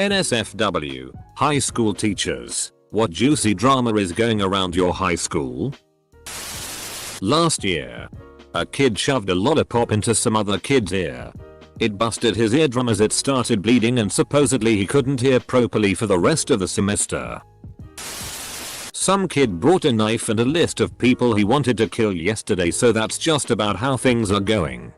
NSFW, high school teachers, what juicy drama is going around your high school? Last year, a kid shoved a lollipop into some other kid's ear. It busted his eardrum as it started bleeding and supposedly he couldn't hear properly for the rest of the semester. Some kid brought a knife and a list of people he wanted to kill yesterday, so that's just about how things are going.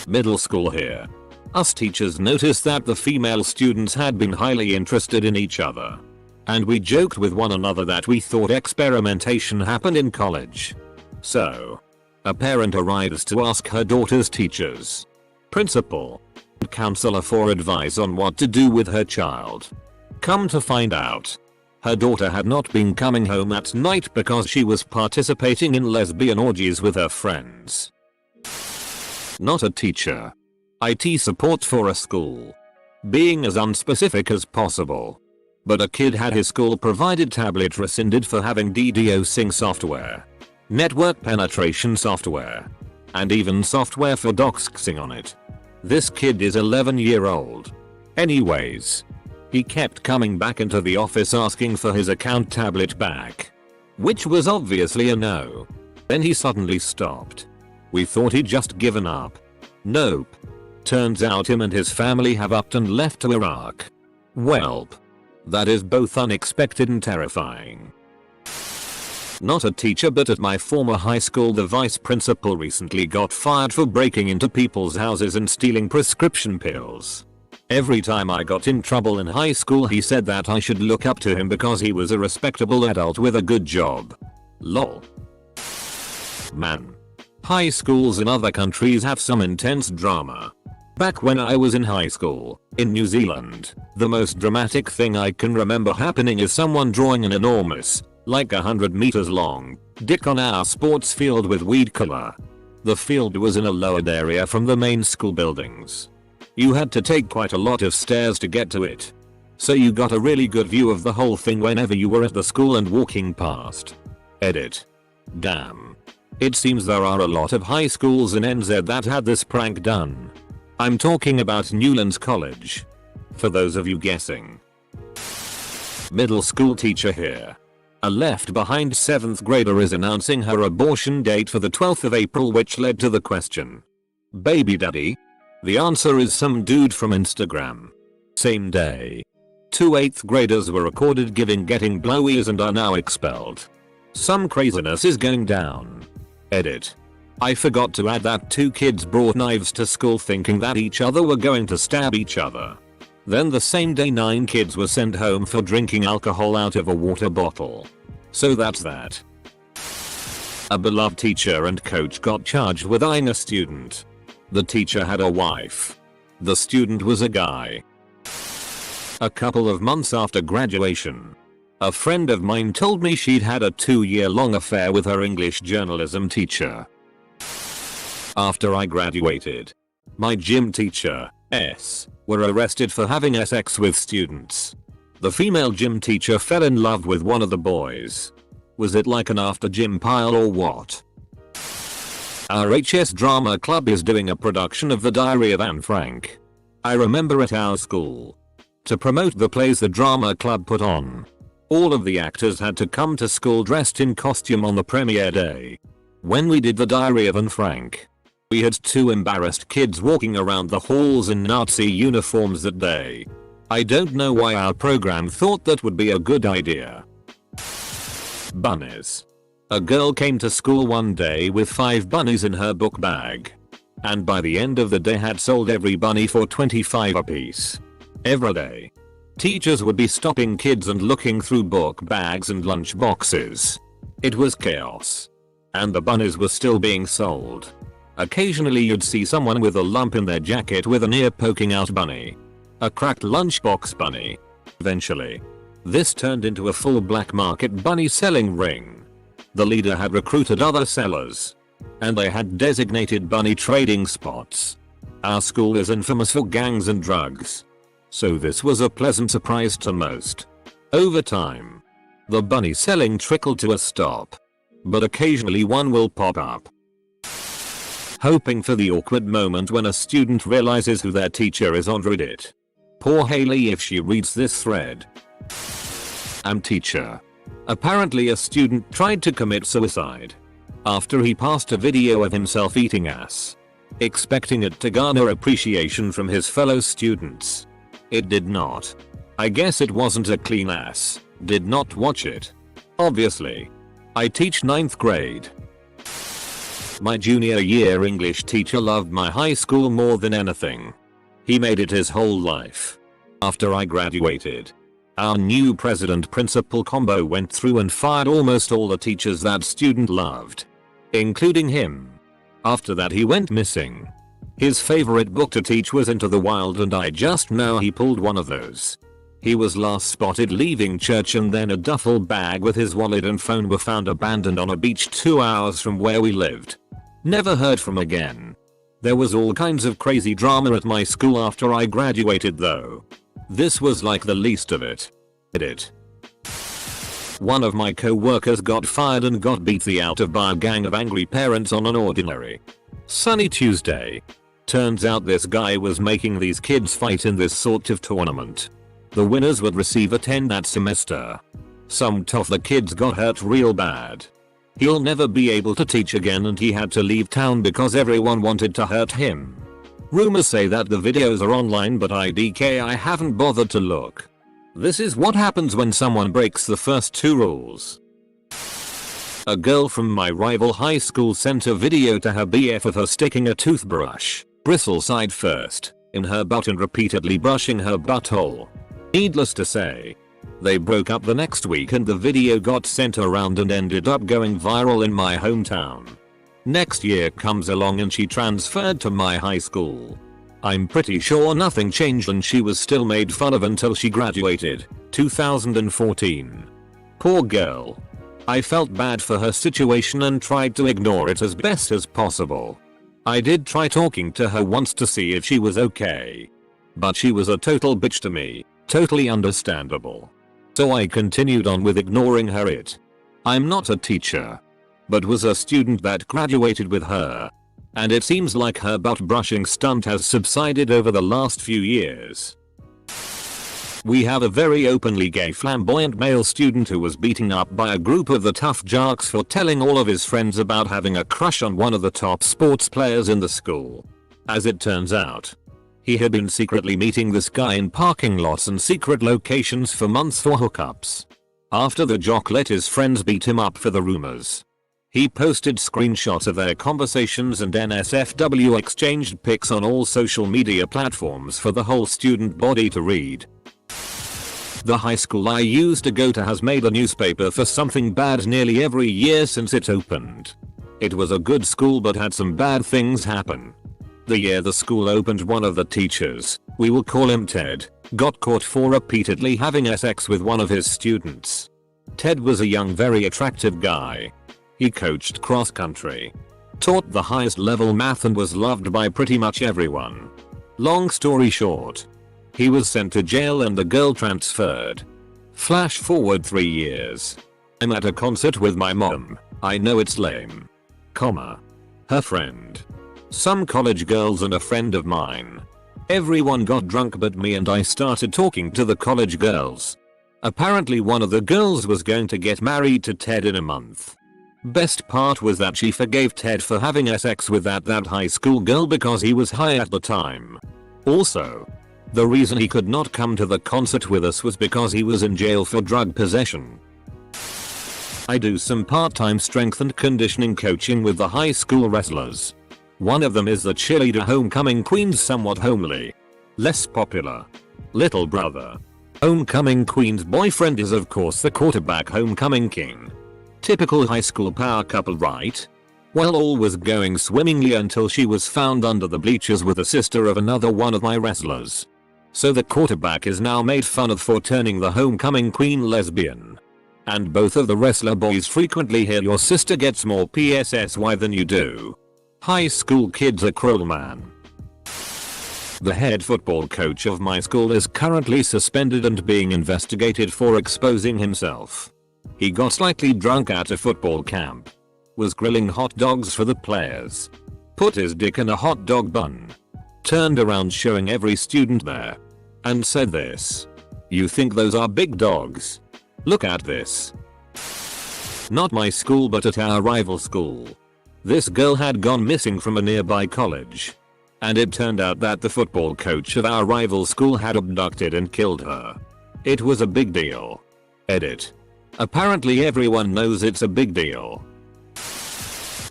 Middle school here. Us teachers noticed that the female students had been highly interested in each other. And we joked with one another that we thought experimentation happened in college. So, a parent arrives to ask her daughter's teachers, principal, and counselor for advice on what to do with her child. Come to find out, her daughter had not been coming home at night because she was participating in lesbian orgies with her friends. Not a teacher. IT support for a school. Being as unspecific as possible. But a kid had his school provided tablet rescinded for having DDoSing software, network penetration software, and even software for doxing on it. This kid is 11-year-old. Anyways, he kept coming back into the office asking for his account tablet back, which was obviously a no. Then he suddenly stopped. We thought he'd just given up. Nope. Turns out him and his family have upped and left to Iraq. Welp. That is both unexpected and terrifying. Not a teacher, but at my former high school the vice principal recently got fired for breaking into people's houses and stealing prescription pills. Every time I got in trouble in high school he said that I should look up to him because he was a respectable adult with a good job. Lol. Man. High schools in other countries have some intense drama. Back when I was in high school, in New Zealand, the most dramatic thing I can remember happening is someone drawing an enormous, like 100 meters long, dick on our sports field with weed killer. The field was in a lowered area from the main school buildings. You had to take quite a lot of stairs to get to it. So you got a really good view of the whole thing whenever you were at the school and walking past. Edit. Damn. It seems there are a lot of high schools in NZ that had this prank done. I'm talking about Newlands College. For those of you guessing. Middle school teacher here. A left behind 7th grader is announcing her abortion date for the 12th of April, which led to the question, baby daddy? The answer is some dude from Instagram. Same day. 2 8th graders were recorded getting blowies and are now expelled. Some craziness is going down. Edit. I forgot to add that 2 kids brought knives to school thinking that each other were going to stab each other. Then the same day 9 kids were sent home for drinking alcohol out of a water bottle. So that's that. A beloved teacher and coach got charged with eyeing a student. The teacher had a wife. The student was a guy. A couple of months after graduation, a friend of mine told me she'd had a 2-year-long affair with her English journalism teacher. After I graduated, my gym teacher, were arrested for having sex with students. The female gym teacher fell in love with one of the boys. Was it like an after gym pile or what? Our HS drama club is doing a production of The Diary of Anne Frank. I remember at our school. To promote the plays the drama club put on, all of the actors had to come to school dressed in costume on the premiere day. When we did The Diary of Anne Frank, we had 2 embarrassed kids walking around the halls in Nazi uniforms that day. I don't know why our program thought that would be a good idea. Bunnies. A girl came to school one day with 5 bunnies in her book bag. And by the end of the day had sold every bunny for 25 apiece. Every day. Teachers would be stopping kids and looking through book bags and lunch boxes. It was chaos. And the bunnies were still being sold. Occasionally you'd see someone with a lump in their jacket with an ear poking out bunny. A cracked lunchbox bunny. Eventually, this turned into a full black market bunny selling ring. The leader had recruited other sellers. And they had designated bunny trading spots. Our school is infamous for gangs and drugs. So this was a pleasant surprise to most. Over time, the bunny selling trickled to a stop. But occasionally one will pop up. Hoping for the awkward moment when a student realizes who their teacher is on Reddit. Poor Haley if she reads this thread. Teacher. Apparently a student tried to commit suicide after he passed a video of himself eating ass, expecting it to garner appreciation from his fellow students. It did not. I guess it wasn't a clean ass. Did not watch it. Obviously. I teach 9th grade. My junior year English teacher loved my high school more than anything. He made it his whole life. After I graduated, our new president-principal combo went through and fired almost all the teachers that student loved, including him. After that he went missing. His favorite book to teach was Into the Wild, and I just know he pulled one of those. He was last spotted leaving church, and then a duffel bag with his wallet and phone were found abandoned on a beach 2 hours from where we lived. Never heard from again. There was all kinds of crazy drama at my school after I graduated though. This was like the least of it. One of my co-workers got fired and got beat the out of by a gang of angry parents on an ordinary sunny Tuesday. Turns out this guy was making these kids fight in this sort of tournament. The winners would receive a 10 that semester. Some tough the kids got hurt real bad. He'll never be able to teach again, and he had to leave town because everyone wanted to hurt him. Rumors say that the videos are online, but I haven't bothered to look. This is what happens when someone breaks the first 2 rules. A girl from my rival high school sent a video to her BF of her sticking a toothbrush, bristle side first, in her butt and repeatedly brushing her butthole. Needless to say, they broke up the next week, and the video got sent around and ended up going viral in my hometown. Next year comes along and she transferred to my high school. I'm pretty sure nothing changed and she was still made fun of until she graduated, 2014. Poor girl. I felt bad for her situation and tried to ignore it as best as possible. I did try talking to her once to see if she was okay, but she was a total bitch to me, totally understandable. So I continued on with ignoring her. I'm not a teacher, but was a student that graduated with her. And it seems like her butt brushing stunt has subsided over the last few years. We have a very openly gay flamboyant male student who was beaten up by a group of the tough jocks for telling all of his friends about having a crush on one of the top sports players in the school. As it turns out, he had been secretly meeting this guy in parking lots and secret locations for months for hookups. After the jock let his friends beat him up for the rumors, he posted screenshots of their conversations and NSFW exchanged pics on all social media platforms for the whole student body to read. The high school I used to go to has made a newspaper for something bad nearly every year since it opened. It was a good school but had some bad things happen. The year the school opened, one of the teachers, we will call him Ted, got caught for repeatedly having sex with one of his students. Ted was a young, very attractive guy. He coached cross country, taught the highest level math, and was loved by pretty much everyone. Long story short, he was sent to jail and the girl transferred. Flash forward 3 years. I'm at a concert with my mom. I know it's lame, her friend, some college girls and a friend of mine. Everyone got drunk but me, and I started talking to the college girls. Apparently one of the girls was going to get married to Ted in a month. Best part was that she forgave Ted for having sex with that high school girl because he was high at the time. Also, the reason he could not come to the concert with us was because he was in jail for drug possession. I do some part-time strength and conditioning coaching with the high school wrestlers. One of them is the cheerleader homecoming queen's somewhat homely, less popular little brother. Homecoming queen's boyfriend is of course the quarterback homecoming king. Typical high school power couple, right? Well, all was going swimmingly until she was found under the bleachers with the sister of another one of my wrestlers. So the quarterback is now made fun of for turning the homecoming queen lesbian. And both of the wrestler boys frequently hear your sister gets more PSSY than you do. High school kids are cruel, man. The head football coach of my school is currently suspended and being investigated for exposing himself. He got slightly drunk at a football camp, was grilling hot dogs for the players, put his dick in a hot dog bun, turned around showing every student there, and said this. "You think those are big dogs? Look at this." Not my school, but at our rival school. This girl had gone missing from a nearby college. And it turned out that the football coach of our rival school had abducted and killed her. It was a big deal. Edit. Apparently everyone knows it's a big deal.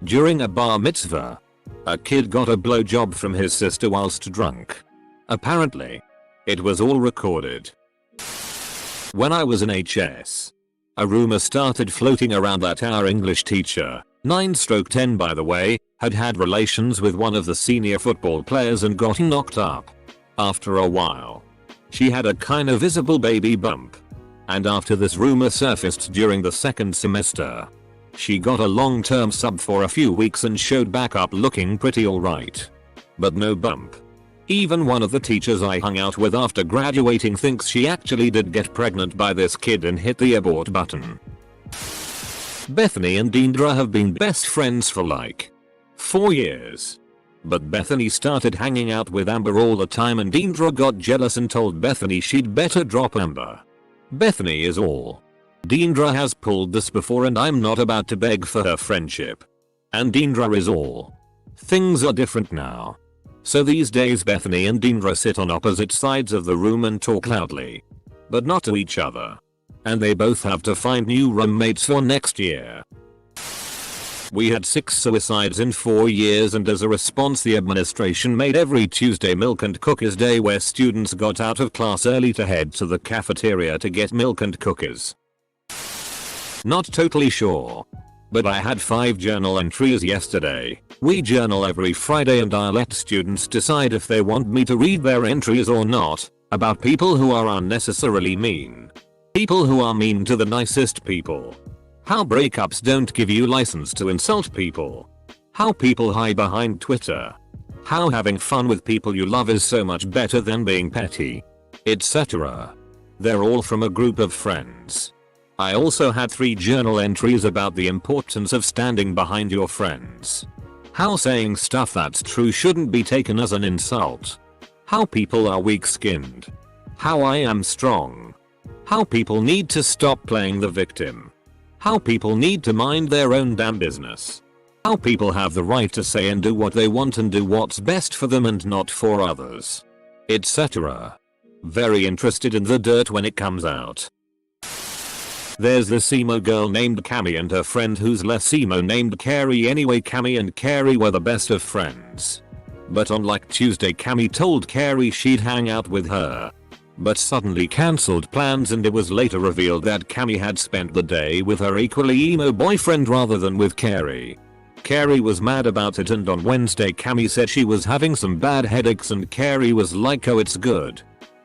During a bar mitzvah, a kid got a blowjob from his sister whilst drunk. Apparently, it was all recorded. When I was in HS, a rumor started floating around that our English teacher, 9/10 by the way, had relations with one of the senior football players and got knocked up. After a while, she had a kind of visible baby bump. And after this rumor surfaced during the second semester, she got a long-term sub for a few weeks and showed back up looking pretty alright. But no bump. Even one of the teachers I hung out with after graduating thinks she actually did get pregnant by this kid and hit the abort button. Bethany and Deandra have been best friends for like 4 years. But Bethany started hanging out with Amber all the time and Deandra got jealous and told Bethany she'd better drop Amber. Bethany is all. Deandra has pulled this before and I'm not about to beg for her friendship. And Deandra is all. Things are different now. So these days Bethany and Deandra sit on opposite sides of the room and talk loudly. But not to each other. And they both have to find new roommates for next year. We had 6 suicides in 4 years and as a response the administration made every Tuesday milk and cookies day where students got out of class early to head to the cafeteria to get milk and cookies. Not totally sure. But I had 5 journal entries yesterday. We journal every Friday and I let students decide if they want me to read their entries or not, about people who are unnecessarily mean. People who are mean to the nicest people. How breakups don't give you license to insult people. How people hide behind Twitter. How having fun with people you love is so much better than being petty. Etc. They're all from a group of friends. I also had 3 journal entries about the importance of standing behind your friends. How saying stuff that's true shouldn't be taken as an insult. How people are weak-skinned. How I am strong. How people need to stop playing the victim. How people need to mind their own damn business. How people have the right to say and do what they want and do what's best for them and not for others. Etc. Very interested in the dirt when it comes out. There's this emo girl named Cami and her friend who's less emo named Carrie. Anyway, Cami and Carrie were the best of friends. But on like Tuesday Cami told Carrie she'd hang out with her. But suddenly cancelled plans and it was later revealed that Cami had spent the day with her equally emo boyfriend rather than with Carrie. Carrie was mad about it and on Wednesday Cami said she was having some bad headaches and Carrie was like, "Oh, it's good.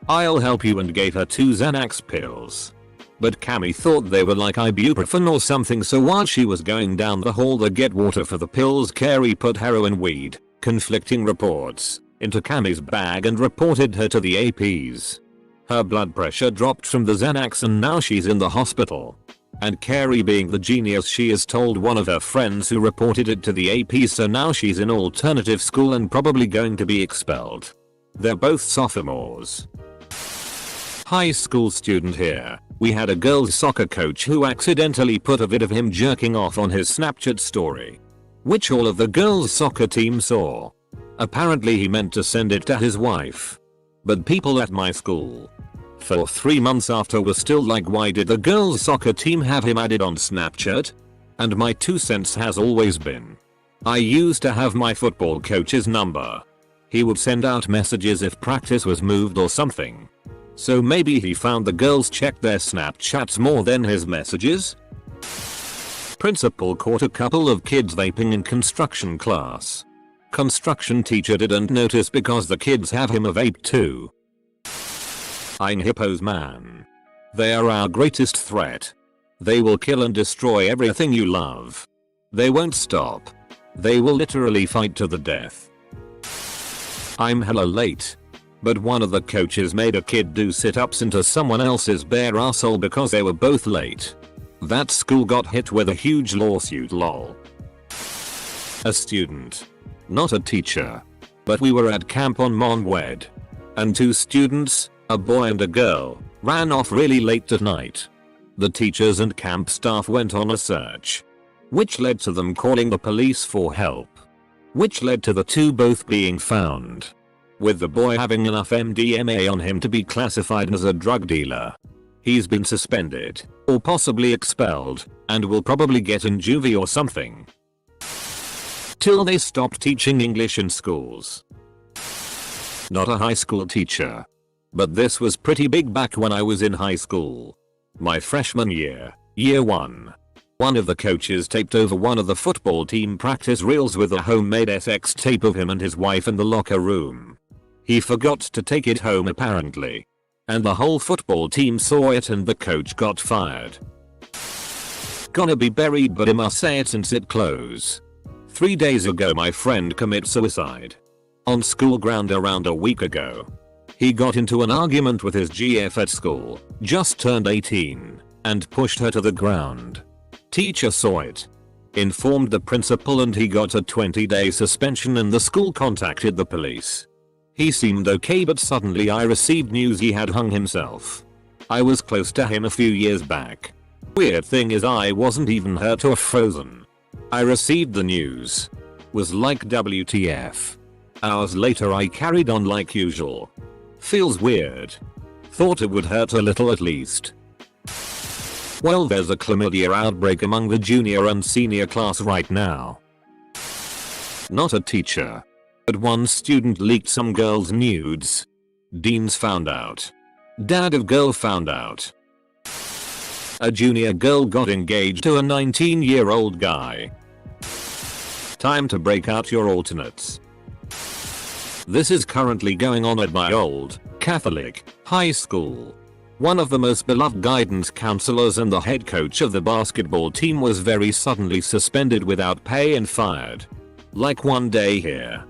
I'll help you," and gave her 2 Xanax pills. But Cami thought they were like ibuprofen or something, so while she was going down the hall to get water for the pills, Carrie put heroin, weed, conflicting reports, into Cami's bag and reported her to the APs. Her blood pressure dropped from the Xanax and now she's in the hospital. And Carrie, being the genius she is, told one of her friends who reported it to the APs, so now she's in alternative school and probably going to be expelled. They're both sophomores. High school student here. We had a girls soccer coach who accidentally put a vid of him jerking off on his Snapchat story, which all of the girls soccer team saw. Apparently he meant to send it to his wife. But people at my school, for 3 months after, were still like, why did the girls soccer team have him added on Snapchat? And my 2 cents has always been, I used to have my football coach's number. He would send out messages if practice was moved or something. So maybe he found the girls checked their Snapchats more than his messages? Principal caught a couple of kids vaping in construction class. Construction teacher didn't notice because the kids have him a vape too. I'm hippos, man. They are our greatest threat. They will kill and destroy everything you love. They won't stop. They will literally fight to the death. I'm hella late. But one of the coaches made a kid do sit-ups into someone else's bare asshole because they were both late. That school got hit with a huge lawsuit, lol. A student. Not a teacher. But we were at camp on Monwed. And 2 students, A boy and a girl ran off really late at night. The teachers and camp staff went on a search, which led to them calling the police for help, which led to the two both being found, with the boy having enough MDMA on him to be classified as a drug dealer. He's been suspended, or possibly expelled, and will probably get in juvie or something. Till they stop teaching English in schools. Not a high school teacher. But this was pretty big back when I was in high school. My freshman year, year 1. One of the coaches taped over one of the football team practice reels with a homemade SX tape of him and his wife in the locker room. He forgot to take it home apparently. And the whole football team saw it and the coach got fired. Gonna be buried, but I must say it since it close. 3 days ago my friend commit suicide. On school ground around a week ago. He got into an argument with his GF at school, just turned 18, and pushed her to the ground. Teacher saw it, informed the principal, and he got a 20-day suspension and the school contacted the police. He seemed okay, but suddenly I received news he had hung himself. I was close to him a few years back. Weird thing is I wasn't even hurt or frozen. I received the news. Was like WTF. Hours later I carried on like usual. Feels weird. Thought it would hurt a little at least. Well, there's a chlamydia outbreak among the junior and senior class right now. Not a teacher. But one student leaked some girl's nudes. Deans found out. Dad of girl found out. A junior girl got engaged to a 19-year-old guy. Time to break out your alternates. This is currently going on at my old Catholic high school. One of the most beloved guidance counselors and the head coach of the basketball team was very suddenly suspended without pay and fired. Like one day here,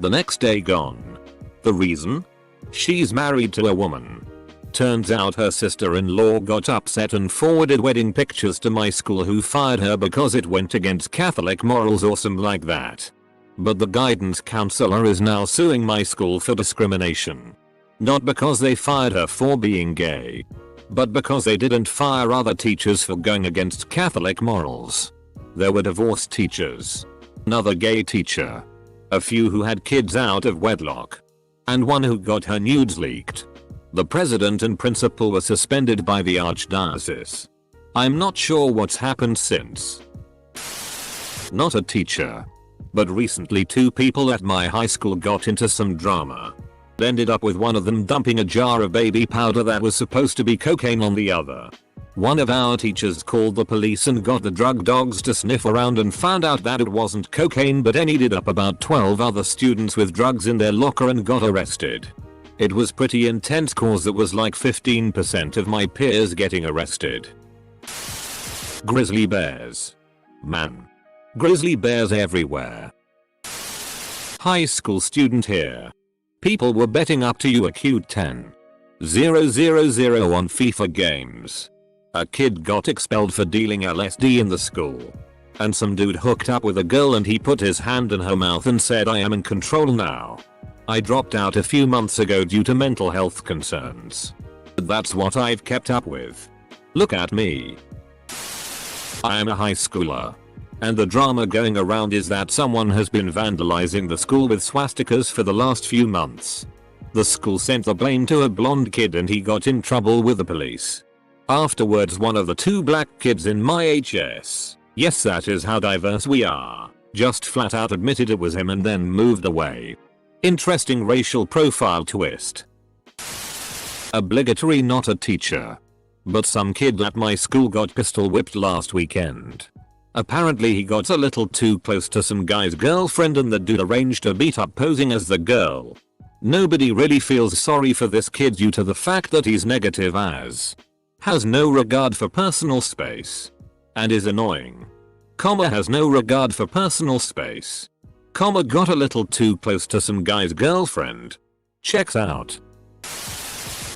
the next day gone. The reason? She's married to a woman. Turns out her sister-in-law got upset and forwarded wedding pictures to my school, who fired her because it went against Catholic morals or something like that. But the guidance counselor is now suing my school for discrimination. Not because they fired her for being gay, but because they didn't fire other teachers for going against Catholic morals. There were divorced teachers, another gay teacher, a few who had kids out of wedlock, and one who got her nudes leaked. The president and principal were suspended by the archdiocese. I'm not sure what's happened since. Not a teacher. But recently 2 people at my high school got into some drama. Ended up with one of them dumping a jar of baby powder that was supposed to be cocaine on the other. One of our teachers called the police and got the drug dogs to sniff around and found out that it wasn't cocaine, but ended up about 12 other students with drugs in their locker and got arrested. It was pretty intense cause it was like 15% of my peers getting arrested. Grizzly bears. Man. Grizzly bears everywhere. High school student here. People were betting up to you.I 10,000 on FIFA games. A kid got expelled for dealing LSD in the school. And some dude hooked up with a girl and he put his hand in her mouth and said, "I am in control now. I dropped out a few months ago due to mental health concerns. But that's what I've kept up with. Look at me. I am a high schooler. And the drama going around is that someone has been vandalizing the school with swastikas for the last few months. The school sent the blame to a blonde kid and he got in trouble with the police. Afterwards, one of the 2 black kids in my HS, yes, that is how diverse we are, just flat out admitted it was him and then moved away. Interesting racial profile twist. Obligatory not a teacher. But some kid at my school got pistol whipped last weekend. Apparently he got a little too close to some guy's girlfriend and the dude arranged a beat up posing as the girl. Nobody really feels sorry for this kid due to the fact that he's negative as. Has no regard for personal space. And is annoying. Has no regard for personal space. Got a little too close to some guy's girlfriend. Checks out.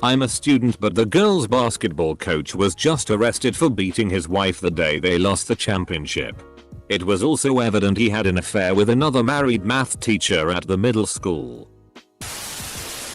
I'm a student, but the girls' basketball coach was just arrested for beating his wife the day they lost the championship. It was also evident he had an affair with another married math teacher at the middle school.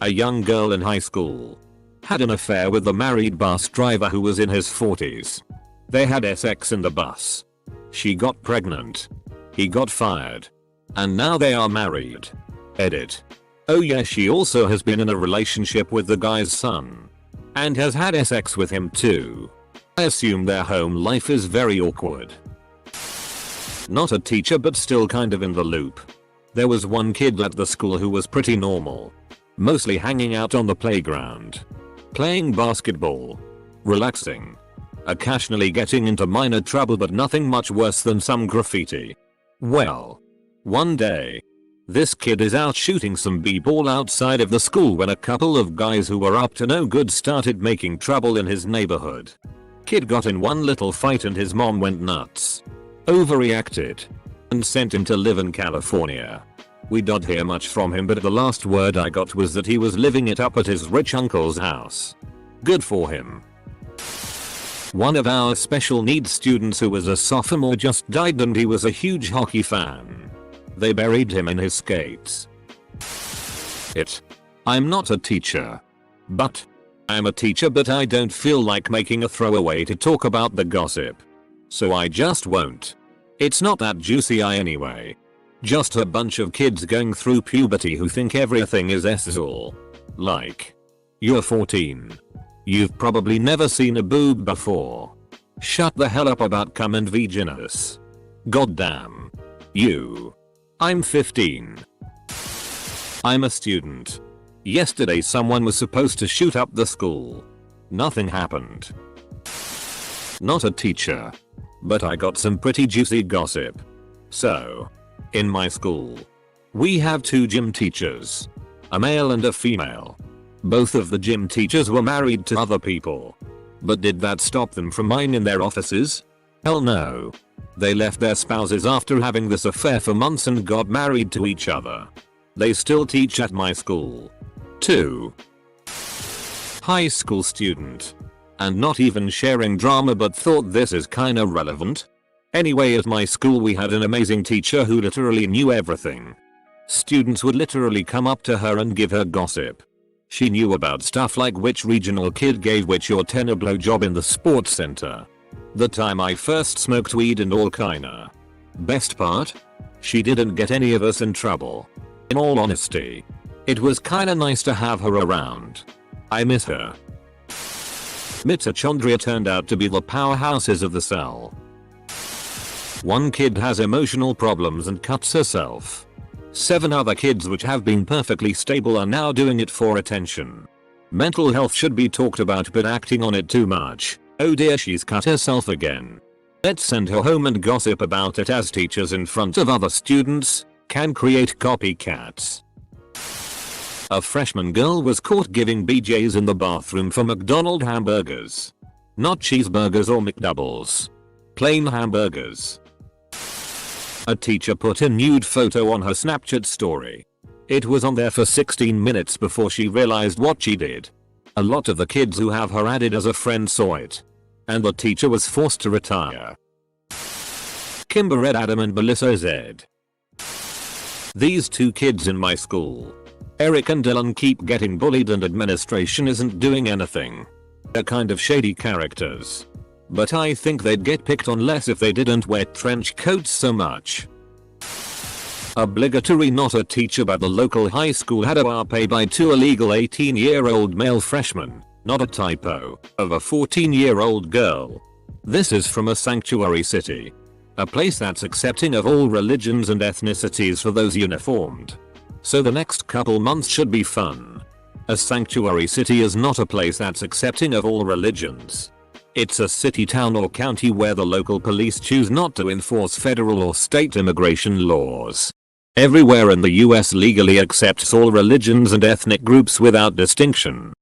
A young girl in high school. Had an affair with the married bus driver who was in his 40s. They had sex in the bus. She got pregnant. He got fired. And now they are married. Edit. Oh yeah, she also has been in a relationship with the guy's son. And has had sex with him too. I assume their home life is very awkward. Not a teacher but still kind of in the loop. There was one kid at the school who was pretty normal. Mostly hanging out on the playground. Playing basketball. Relaxing. Occasionally getting into minor trouble but nothing much worse than some graffiti. Well. One day. This kid is out shooting some b-ball outside of the school when a couple of guys who were up to no good started making trouble in his neighborhood. Kid got in one little fight and his mom went nuts. Overreacted. And sent him to live in California. We don't hear much from him but the last word I got was that he was living it up at his rich uncle's house. Good for him. One of our special needs students who was a sophomore just died and he was a huge hockey fan. They buried him in his skates. I'm not a teacher. But. I'm a teacher but I don't feel like making a throwaway to talk about the gossip. So I just won't. It's not that juicy anyway. Just a bunch of kids going through puberty who think everything is S-all. Like. You're 14. You've probably never seen a boob before. Shut the hell up about cum and vaginas. Goddamn. You. I'm 15. I'm a student. Yesterday someone was supposed to shoot up the school. Nothing happened. Not a teacher. But I got some pretty juicy gossip. So. In my school. We have 2 gym teachers. A male and a female. Both of the gym teachers were married to other people. But did that stop them from minding their offices? Hell no. They left their spouses after having this affair for months and got married to each other. They still teach at my school. 2. High school student. And not even sharing drama but thought this is kinda relevant. Anyway, at my school we had an amazing teacher who literally knew everything. Students would literally come up to her and give her gossip. She knew about stuff like which regional kid gave which your tenor blowjob in the sports center. The time I first smoked weed and all kinda. Best part? She didn't get any of us in trouble. In all honesty. It was kinda nice to have her around. I miss her. Mitochondria turned out to be the powerhouses of the cell. One kid has emotional problems and cuts herself. 7 other kids which have been perfectly stable are now doing it for attention. Mental health should be talked about but acting on it too much. Oh dear, she's cut herself again. Let's send her home and gossip about it as teachers in front of other students can create copycats. A freshman girl was caught giving BJ's in the bathroom for McDonald's hamburgers. Not cheeseburgers or McDoubles. Plain hamburgers. A teacher put a nude photo on her Snapchat story. It was on there for 16 minutes before she realized what she did. A lot of the kids who have her added as a friend saw it. And the teacher was forced to retire. Kimber Ed Adam and Melissa Z. These 2 kids in my school. Eric and Dylan keep getting bullied and administration isn't doing anything. They're kind of shady characters. But I think they'd get picked on less if they didn't wear trench coats so much. Obligatory, not a teacher but the local high school had a bar pay by 2 illegal 18-year-old male freshmen, not a typo, of a 14-year-old girl. This is from a sanctuary city. A place that's accepting of all religions and ethnicities for those uniformed. So the next couple months should be fun. A sanctuary city is not a place that's accepting of all religions. It's a city, town or county where the local police choose not to enforce federal or state immigration laws. Everywhere in the US legally accepts all religions and ethnic groups without distinction.